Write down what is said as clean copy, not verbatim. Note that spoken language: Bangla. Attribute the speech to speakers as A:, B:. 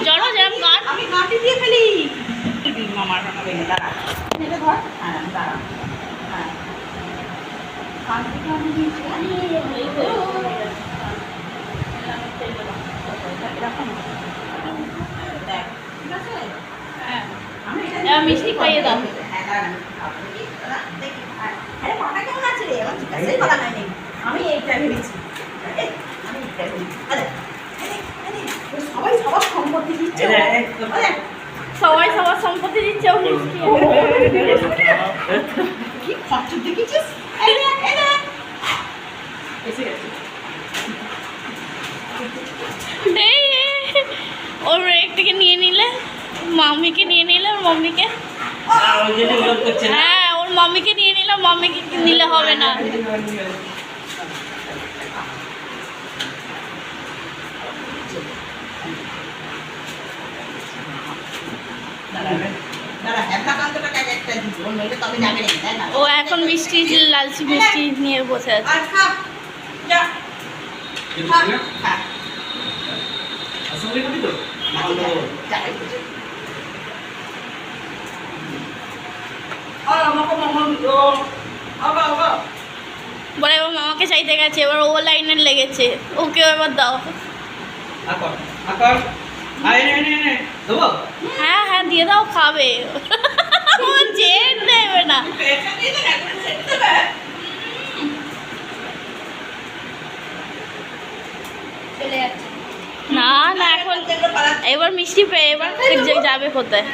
A: জড়ো যেরকম গাছ
B: আমি মাটি দিয়ে ফেলি মামার দাঁড়া এটা ধর হ্যাঁ দাঁড়া হ্যাঁ কান থেকে আমি দিয়েছি দেখ ঠিক আছে হ্যাঁ
A: মিষ্টি খাইয়ে দাও।
B: আরে মাটা কেমন আছে রে আমার জিজ্ঞাসাই করা নাই আমি এইটা ভেবেছি আমি এইটা ভেবেছি সবাই সবার সম্পত্তি দিচ্ছে
A: সবাই সবার সম্পত্তি দিচ্ছে ও মিষ্টি
B: কি খরচ দেখেছিস এসে গেছে
A: ওর একটাকে নিয়ে নিলে মাম্মিকে নিয়ে নিলে ওর মাম্মিকে হ্যাঁ ওর মাম্মিকে নিয়ে নিলাম মাম্মিকে নিলে হবে না ও এখন মিষ্টি লালচি মিষ্টি নিয়ে বসে আছে বলে এবার মামাকে চাইতে গেছে এবার ও লাইনে লেগেছে ওকে এবার দাও হ্যাঁ হ্যাঁ দিয়ে দাও খাবে জেদ দেবে না না না এখন এবার মিষ্টি পেয়ে এবার যাবে কোথায়